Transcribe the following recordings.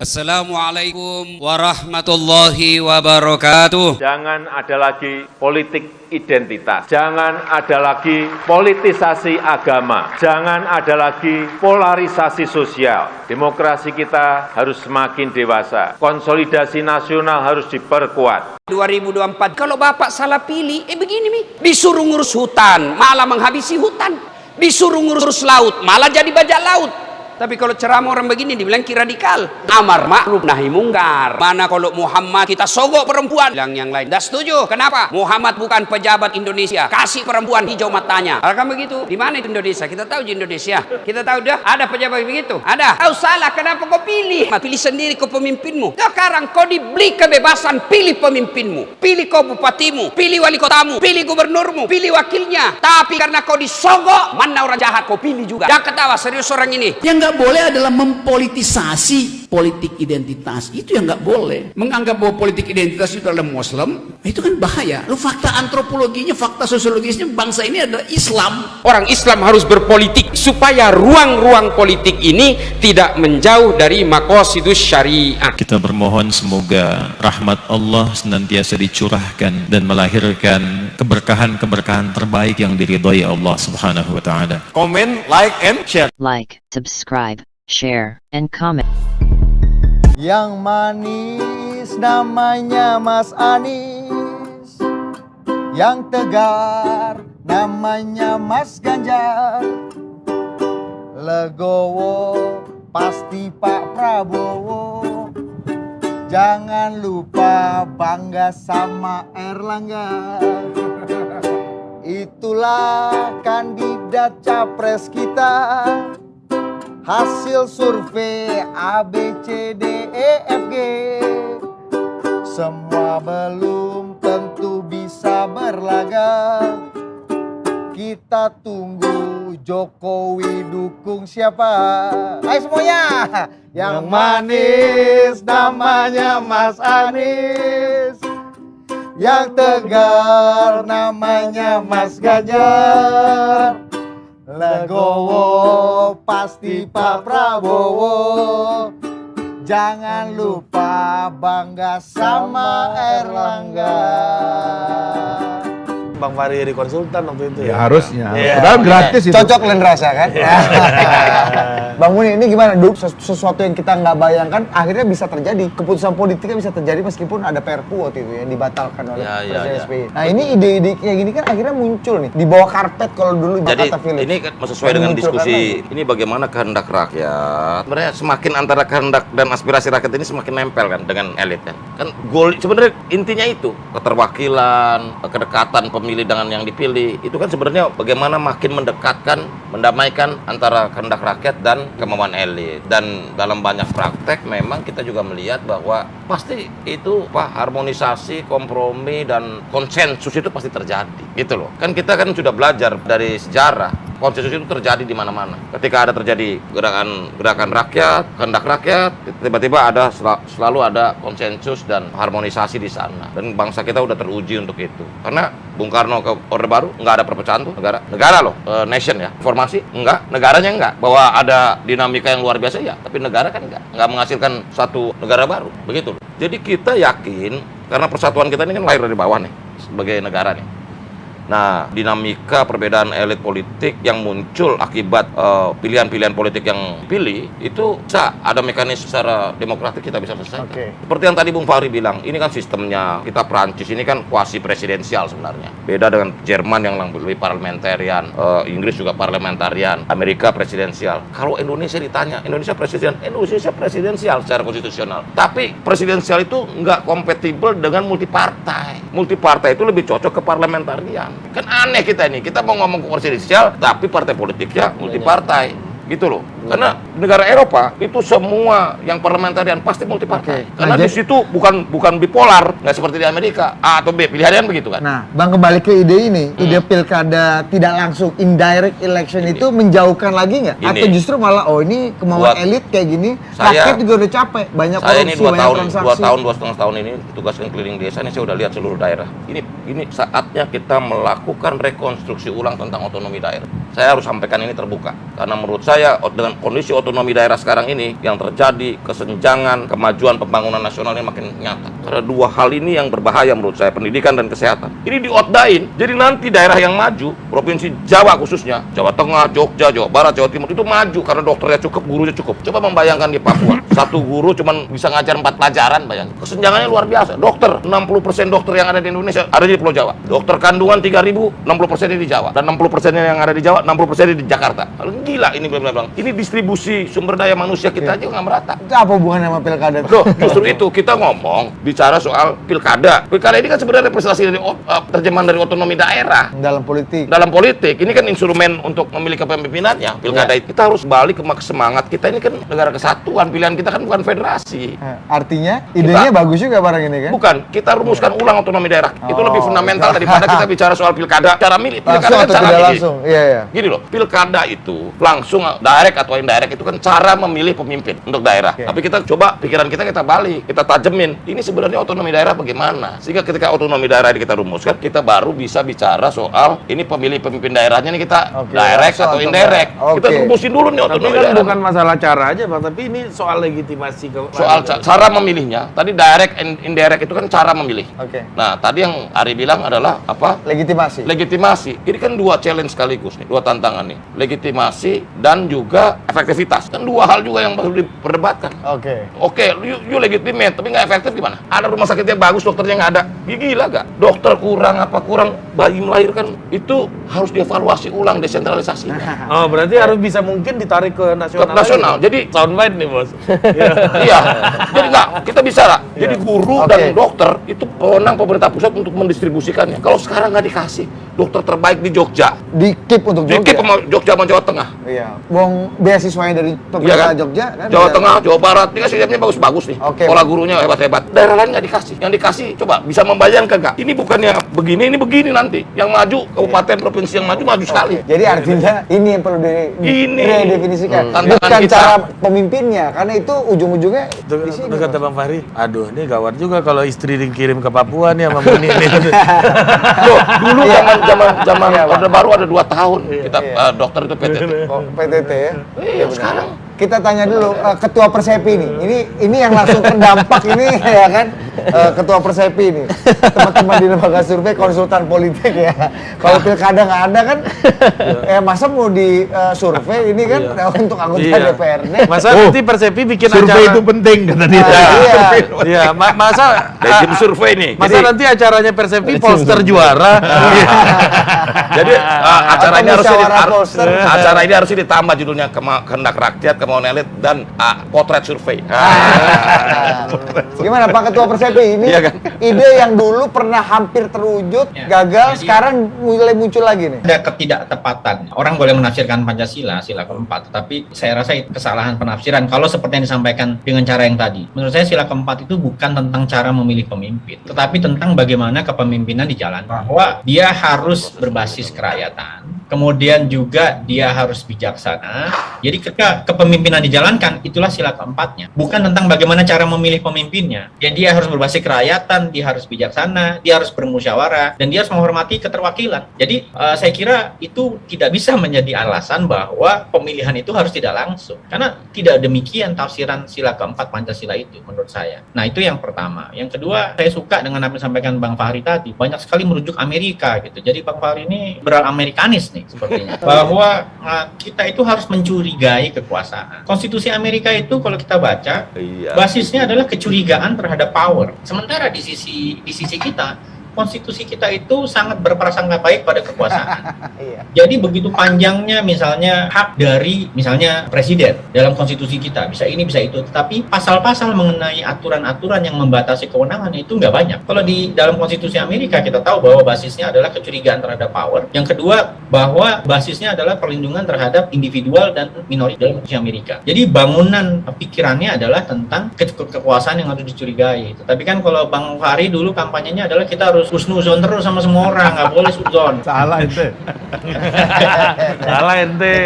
Assalamualaikum warahmatullahi wabarakatuh. Jangan ada lagi politik identitas. Jangan ada lagi politisasi agama. Jangan ada lagi polarisasi sosial. Demokrasi kita harus semakin dewasa. Konsolidasi nasional harus diperkuat. 2024 kalau Bapak salah pilih, begini nih. Disuruh ngurus hutan, malah menghabisi hutan. Disuruh ngurus laut, malah jadi bajak laut. Tapi kalau ceramah orang begini dibilang radikal. Amar ma'ruf nahi mungkar. Mana kalau Muhammad kita sogok perempuan, bilang yang lain. Dah setuju. Kenapa? Muhammad bukan pejabat Indonesia. Kasih perempuan hijau matanya. Kan begitu. Di mana itu Indonesia? Kita tahu di Indonesia. Kita tahu dah ada pejabat begitu. Ada. Kau salah. Kenapa kau pilih? Pilih sendiri kau pemimpinmu. Sekarang kau diberi kebebasan pilih pemimpinmu. Pilih kau bupatimu. Pilih wali kotamu. Pilih gubernurmu. Pilih wakilnya. Tapi karena kau disogok, mana orang jahat kau pilih juga. Jangan ketawa serius orang ini. Yang nggak boleh adalah mempolitisasi politik identitas. Itu yang nggak boleh. Menganggap bahwa politik identitas itu adalah Muslim, itu kan bahaya. Lu fakta antropologinya, fakta sosiologisnya, bangsa ini adalah Islam. Orang Islam harus berpolitik supaya ruang-ruang politik ini tidak menjauh dari maqasidus syariah. Kita bermohon semoga rahmat Allah senantiasa dicurahkan dan melahirkan keberkahan-keberkahan terbaik yang diridhai Allah Subhanahu wa taala. Komen, like, and share. Like, subscribe, share, and comment. Yang manis namanya Mas Anies, yang tegar namanya Mas Ganjar, legowo pasti Pak Prabowo. Jangan lupa bangga sama Erlangga. Itulah kandidat capres kita. Hasil survei A, B, C, D, E, F, G. Semua belum tentu bisa berlaga. Kita tunggu Jokowi dukung siapa? Ayo semuanya. Yang manis namanya Mas Anies, yang tegar namanya Mas Ganjar, legowo pasti Pak Prabowo. Jangan lupa bangga sama Erlangga. Bang Fahri jadi konsultan waktu itu ya? Harusnya. Padahal gratis itu. Cocok Len rasa kan? Bang Muni, ini gimana? Sesuatu yang kita nggak bayangkan akhirnya bisa terjadi. Keputusan politiknya bisa terjadi meskipun ada Perpu waktu itu yang dibatalkan oleh Presiden SBY. Nah ini ide-ide kayak gini kan akhirnya muncul nih. Di bawah karpet kalau dulu Jakarta Village. Ini kan sesuai dengan diskusi. Ini bagaimana kehendak rakyat. Sebenarnya semakin antara kehendak dan aspirasi rakyat ini semakin nempel kan dengan elit kan. Kan goal sebenarnya intinya itu. Keterwakilan, kedekatan pemilih dengan yang dipilih. Itu kan sebenarnya bagaimana makin mendekatkan, mendamaikan antara kehendak rakyat dan kemauan elit. Dan dalam banyak praktek memang kita juga melihat bahwa pasti itu harmonisasi, kompromi dan konsensus itu pasti terjadi gitu loh. Kan kita kan sudah belajar dari sejarah. Konsensus itu terjadi di mana-mana. Ketika ada terjadi gerakan rakyat, kehendak rakyat, tiba-tiba ada selalu ada konsensus dan harmonisasi di sana. Dan bangsa kita udah teruji untuk itu. Karena Bung Karno ke Orde Baru nggak ada perpecahan tuh negara loh, nation ya. Formasi enggak, negaranya enggak. Bahwa ada dinamika yang luar biasa ya, tapi negara kan enggak menghasilkan satu negara baru, begitu loh. Jadi kita yakin karena persatuan kita ini kan lahir dari bawah nih sebagai negara nih. Nah, dinamika perbedaan elit politik yang muncul akibat pilihan-pilihan politik yang pilih itu bisa ada mekanisme secara demokratik kita bisa selesaikan. Seperti yang tadi Bung Fahri bilang, ini kan sistemnya kita Prancis ini kan kuasi presidensial sebenarnya. Beda dengan Jerman yang lebih parliamentarian, Inggris juga parliamentarian, Amerika presidensial. Kalau Indonesia ditanya, Indonesia presidensial secara konstitusional. Tapi presidensial itu nggak kompatibel dengan multipartai. Multipartai itu lebih cocok ke parliamentarian. Kan aneh kita ini, kita mau ngomong presidensial tapi partai politiknya multipartai gitu loh. Karena negara Eropa itu semua yang parlementarian pasti multipartai. Karena di situ bukan bipolar, nggak seperti di Amerika A atau B, pilihannya begitu kan. Nah, Bang kembali ke ide ini, ide pilkada tidak langsung indirect election itu menjauhkan lagi nggak? Atau justru malah ini kemauan elit kayak gini, rakyat juga udah capek, banyak korupsi, banyak transaksi. 2,5 tahun ini ditugaskan keliling desa ini saya udah lihat seluruh daerah. Ini saatnya kita melakukan rekonstruksi ulang tentang otonomi daerah. Saya harus sampaikan ini terbuka. Karena menurut saya dengan kondisi otonomi daerah sekarang ini yang terjadi, kesenjangan, kemajuan pembangunan nasional ini makin nyata. Karena dua hal ini yang berbahaya menurut saya, pendidikan dan kesehatan. Ini diotdain. Jadi nanti daerah yang maju, Provinsi Jawa khususnya, Jawa Tengah, Jogja, Jawa Barat, Jawa Timur, itu maju karena dokternya cukup, gurunya cukup. Coba membayangkan di Papua, satu guru cuma bisa ngajar 4 pelajaran, bayangin. Kesenjangannya luar biasa. Dokter, 60% dokter yang ada di Indonesia ada di Pulau Jawa. Dokter kandungan 3.000, 60% di Jawa. Dan 60% yang ada di Jawa, 60% di Jakarta. Gila ini benar-benar. Ini distribusi sumber daya manusia kita aja nggak merata. Itu apa hubungannya sama pilkada? Loh, justru itu kita ngomong, bicara soal pilkada. Pilkada ini kan sebenarnya representasi dari terjemahan dari otonomi daerah. Dalam politik. Dalam politik, ini kan instrumen untuk memilih kepemimpinannya. Pilkada itu kita harus balik ke semangat kita, ini kan negara kesatuan. Pilihan kita kan bukan federasi. Artinya idenya bagus juga barang ini kan? Bukan, kita rumuskan ulang otonomi daerah. Itu lebih fundamental daripada kita bicara soal pilkada. Cara milih, pilkada Langsung kan atau cara tidak milih. langsung? Iya, iya. Gini loh, pilkada itu langsung direct atau indirect itu kan cara memilih pemimpin untuk daerah. Tapi kita coba pikiran kita balik, kita tajemin. Ini sebenarnya otonomi daerah bagaimana? Sehingga ketika otonomi daerah ini kita rumuskan, kita baru bisa bicara soal ini pemilih pemimpin daerahnya nih kita direct atau indirect. Kita rumusin dulu nih otonomi Tapi kan daerah. bukan masalah cara aja Bang, tapi ini soal legitimasi Soal cara memilihnya. Tadi direct and indirect itu kan cara memilih. Nah, tadi yang Ari bilang adalah apa? Legitimasi. Legitimasi. Ini kan dua challenge sekaligus nih, dua tantangan nih. Legitimasi dan juga efektivitas. Kan dua hal juga yang perlu diperdebatkan. Oke, you legitimate, tapi nggak efektif gimana? Ada rumah sakit yang bagus, dokternya nggak ada. Gila gak? Dokter kurang, bayi melahirkan, itu harus dievaluasi ulang desentralisasinya. Oh, berarti harus bisa mungkin ditarik ke nasional. Ke nasional. Lagi. Jadi soundbite nih, Bos. Iya. Jadi nggak, kita bisa lah. Jadi guru dan dokter itu wewenang pemerintah pusat untuk mendistribusikannya. Kalau sekarang nggak dikasih, dokter terbaik di Jogja. Di keep untuk Jogja. Di keep sama Jogja sama Jawa Tengah. Iya. Wong beasiswanya dari pemerintah Jogja kan. Jawa Tengah, Jawa Barat, dikasih bagus-bagus nih. Pola gurunya hebat-hebat. Daerah lain nggak dikasih. Yang dikasih, coba bisa membayangkan nggak? Ini bukannya begini, ini begini nanti. Yang maju kabupaten provinsi yang maju sekali. Jadi artinya ini yang perlu diredefinisikan. Bukan cara pemimpinnya, karena itu ujung-ujungnya di sini. Kata Bang Fahri, aduh ini gawat juga kalau istri dikirim ke Papua nih sama Muni nih. Loh, dulu zaman Orde Baru ada 2 tahun kita dokter itu PTT. PTT ya. Iya, sekarang kita tanya dulu ketua Persepi ini. Ini yang langsung terdampak ini ya kan. Ketua Persepi ini. Teman-teman di lembaga survei konsultan politik ya. Kalau pilkada nggak ada kan masa mau di survei ini kan untuk anggota DPRD. Masa nanti Persepi bikin survei acara itu penting kata dia. Iya, masa tim survei nih. Masa nanti acaranya Persepi Polster juara. Jadi acara ini harus ditambah judulnya Kehendak Rakyat, Kemauan Elit dan Potret Survei. Gimana Pak Ketua Persepi ini? Iya kan? Ide yang dulu pernah hampir terwujud, gagal, sekarang mulai muncul lagi nih. Ada ketidaktepatan. Orang boleh menafsirkan Pancasila, sila keempat, tetapi saya rasa itu kesalahan penafsiran kalau seperti yang disampaikan dengan cara yang tadi. Menurut saya sila keempat itu bukan tentang cara memilih pemimpin, tetapi tentang bagaimana kepemimpinan dijalankan. Bahwa dia harus berbasis kerakyatan, kemudian juga dia harus bijaksana. Jadi ketika kepemimpinan dijalankan, itulah sila keempatnya. Bukan tentang bagaimana cara memilih pemimpinnya. Ya, dia harus berbasis kerakyatan, dia harus bijaksana, dia harus bermusyawarah, dan dia harus menghormati keterwakilan. Jadi saya kira itu tidak bisa menjadi alasan bahwa pemilihan itu harus tidak langsung. Karena tidak demikian tafsiran sila keempat Pancasila itu menurut saya. Nah, itu yang pertama. Yang kedua, saya suka dengan apa yang disampaikan Bang Fahri tadi. Banyak sekali merujuk Amerika gitu. Jadi Bang Fahri ini beral-Amerikanis nih sepertinya. Bahwa kita itu harus mencurigai kekuasaan. Konstitusi Amerika itu kalau kita baca, basisnya adalah kecurigaan terhadap power. Sementara di sisi kita, konstitusi kita itu sangat berprasangka baik pada kekuasaan. Jadi begitu panjangnya misalnya hak dari misalnya presiden dalam konstitusi kita, bisa ini bisa itu, tetapi pasal-pasal mengenai aturan-aturan yang membatasi kewenangan itu nggak banyak. Kalau di dalam konstitusi Amerika kita tahu bahwa basisnya adalah kecurigaan terhadap power. Yang kedua, bahwa basisnya adalah perlindungan terhadap individual dan minoritas dalam konstitusi Amerika. Jadi bangunan pikirannya adalah tentang kekuasaan yang harus dicurigai. Tetapi kan kalau Bang Fahri dulu kampanyenya adalah kita harus husnuzon terus sama semua orang, nggak boleh suzon. Salah ente. Salah ente.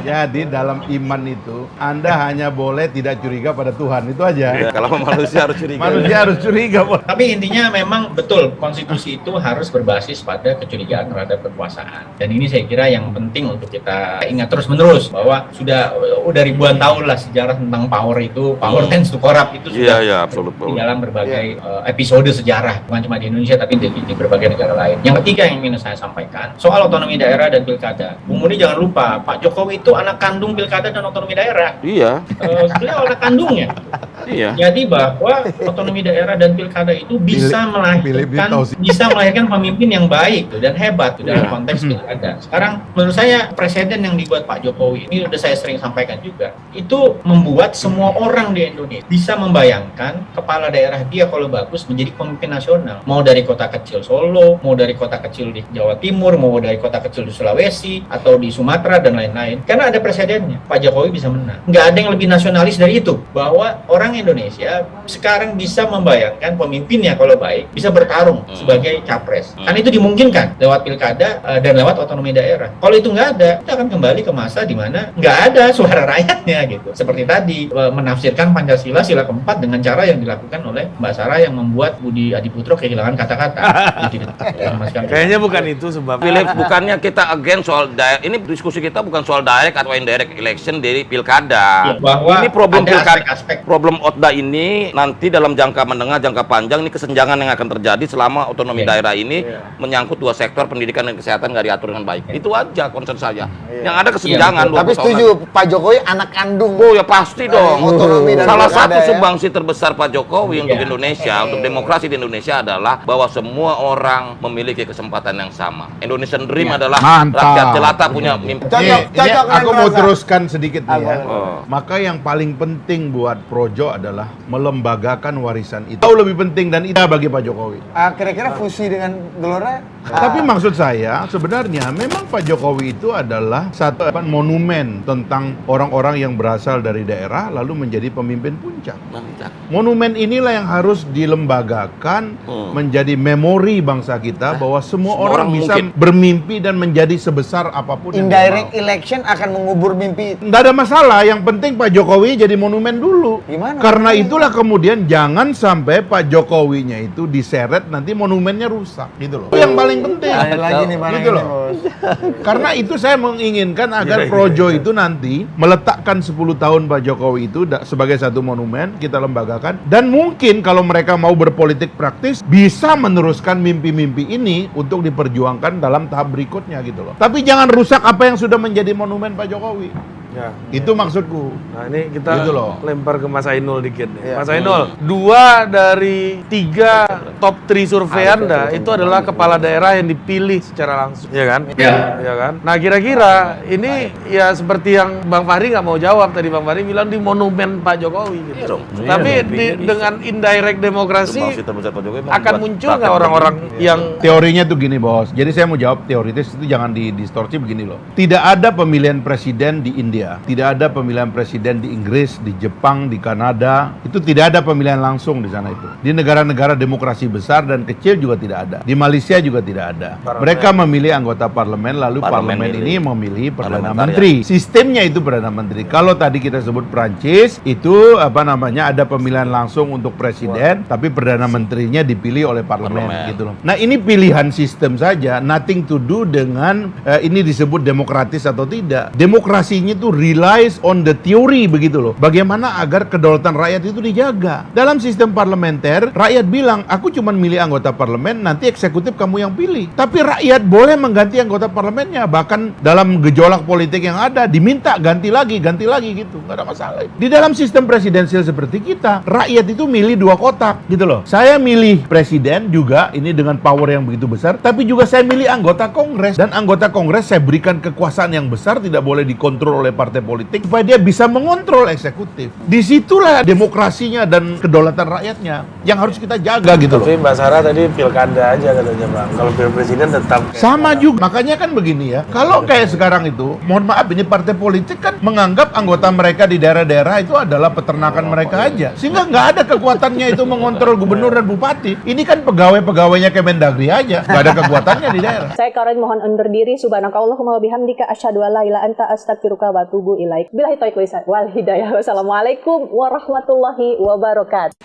Jadi dalam iman itu Anda hanya boleh tidak curiga pada Tuhan, itu aja. Kalau manusia harus curiga. Manusia harus curiga. Tapi intinya memang betul konstitusi itu harus berbasis pada kecurigaan terhadap kekuasaan. Dan ini ini saya kira yang penting untuk kita ingat terus-menerus bahwa udah ribuan tahun lah sejarah tentang power tends to corrupt itu sudah di dalam berbagai episode sejarah, bukan cuma di Indonesia tapi di berbagai negara lain. Yang ketiga yang ingin saya sampaikan soal otonomi daerah dan pilkada. Bung Muni jangan lupa, Pak Jokowi itu anak kandung pilkada dan otonomi daerah. Iya. Beliau anak kandungnya. Iya. Jadi bahwa otonomi daerah dan pilkada itu bisa melahirkan pemimpin yang baik dan hebat dalam konteks pilkada. Sekarang menurut saya presiden yang dibuat Pak Jokowi ini udah saya sering sampaikan juga, itu membuat semua orang di Indonesia bisa membayangkan kepala daerah dia kalau bagus menjadi pemimpin nasional. Mau dari kota kecil Solo, mau dari kota kecil di Jawa Timur, mau dari kota kecil di Sulawesi atau di Sumatera dan lain-lain. Karena ada presidennya, Pak Jokowi bisa menang. Nggak ada yang lebih nasionalis dari itu, bahwa orang Indonesia sekarang bisa membayangkan pemimpinnya kalau baik bisa bertarung sebagai capres. Kan itu dimungkinkan lewat pilkada dan lewat otonomi daerah. Kalau itu nggak ada, kita akan kembali ke masa di mana nggak ada suara rakyatnya gitu. Seperti tadi menafsirkan Pancasila sila keempat dengan cara yang dilakukan oleh Mbak Sarah yang membuat Budi Adiputro kehilangan kata-kata. Kayaknya bukan itu sebabnya. Bukannya kita against soal ini diskusi kita bukan soal direct atau indirect election dari pilkada. Bahwa ini problem pilkada, aspek problem OTDA ini nanti dalam jangka menengah, jangka panjang ini kesenjangan yang akan terjadi selama otonomi daerah ini menyangkut dua sektor pendidikan dan kesehatan nggak diatur dengan baik. Itu aja concern saya. Yang ada kesenjangan. Tapi setuju Pak Jokowi anak kandung. Oh ya pasti dong. Otonomi dan salah pilkada, satu sumbangsi terbesar Pak Jokowi untuk Indonesia, untuk demokrasi di Indonesia adalah bahwa semua orang memiliki kesempatan yang sama. Indonesian Dream adalah rakyat jelata punya mimpi. Aku mau teruskan sedikit nih ya. Maka yang paling penting buat Projo adalah melembagakan warisan itu. Jauh lebih penting dan itu bagi Pak Jokowi. Kira-kira fusi dengan Gelora? Tapi maksud saya sebenarnya memang Pak Jokowi itu adalah satu monumen tentang orang-orang yang berasal dari daerah lalu menjadi pemimpin puncak. Monumen inilah yang harus dilembagakan menjadi memori bangsa kita bahwa semua orang bisa bermimpi dan menjadi sebesar apapun. Indirect election akan mengubur mimpi. Nggak ada masalah, yang penting Pak Jokowi jadi monumen dulu. Gimana? Karena itulah kemudian jangan sampai Pak Jokowinya itu diseret nanti monumennya rusak gitu loh. Itu yang paling penting. Lagi nih gitu loh. Karena itu saya menginginkan agar Projo itu nanti meletakkan 10 tahun Pak Jokowi itu sebagai satu monumen kita lembagakan, dan mungkin kalau mereka mau berpolitik praktis bisa meneruskan mimpi-mimpi ini untuk diperjuangkan dalam tahap berikutnya gitu loh. Tapi jangan rusak apa yang sudah menjadi monumen Pak Jokowi. Ya, itu maksudku. Nah ini kita gitu loh. lempar ke Mas Ainul dikit nih. Ya. Mas Ainul, 2 dari 3 top 3 survei Anda itu adalah kepala daerah yang dipilih secara langsung, ya kan? Ya kan? Nah kira-kira ini ya seperti yang Bang Fahri nggak mau jawab tadi. Bang Fahri bilang di monumen Pak Jokowi gitu. Tapi dengan indirect demokrasi akan muncul nggak orang-orang yang teorinya tuh gini bos. Jadi saya mau jawab teoritis itu jangan didistorsi begini loh. Tidak ada pemilihan presiden di India. Tidak ada pemilihan presiden di Inggris, di Jepang, di Kanada. Itu tidak ada pemilihan langsung di sana itu. Di negara-negara demokrasi besar dan kecil juga tidak ada. Di Malaysia juga tidak ada. Mereka memilih anggota parlemen, lalu parlemen ini memilih Perdana Menteri. Sistemnya itu Perdana Menteri. Kalau tadi kita sebut Prancis, itu ada pemilihan langsung untuk presiden, tapi Perdana Menterinya dipilih oleh parlemen. Gitu loh. Nah ini pilihan sistem saja, nothing to do dengan ini disebut demokratis atau tidak. Demokrasinya itu relies on the theory begitu loh. Bagaimana agar kedaulatan rakyat itu dijaga. Dalam sistem parlementer, rakyat bilang, aku cuma milih anggota parlemen, nanti eksekutif kamu yang pilih. Tapi rakyat boleh mengganti anggota parlemennya. Bahkan dalam gejolak politik yang ada, diminta ganti lagi gitu. Nggak ada masalah. Di dalam sistem presidensial seperti kita, rakyat itu milih 2 kotak gitu loh. Saya milih presiden juga, ini dengan power yang begitu besar, tapi juga saya milih anggota kongres. Dan anggota kongres saya berikan kekuasaan yang besar, tidak boleh dikontrol oleh partai politik supaya dia bisa mengontrol eksekutif. Disitulah demokrasinya dan kedaulatan rakyatnya yang harus kita jaga gitu loh. Tapi Mbak Sarah tadi pilkada aja katanya Bang. Kalau presiden tetap sama juga. Makanya kan begini ya. Kalau kayak sekarang itu, mohon maaf ini partai politik kan menganggap anggota mereka di daerah-daerah itu adalah peternakan mereka aja. Sehingga nggak ada kekuatannya itu mengontrol gubernur dan bupati. Ini kan pegawai-pegawainya Kemendagri aja. Nggak ada kekuatannya di daerah. Saya Karen mohon undur diri. Subhanakallahumma wa bihamdika asyhadu an la ilaha anta astaghfiruka wa atubu ilaik. Billahi taufiq wal hidayah. Wassalamualaikum warahmatullahi wabarakatuh.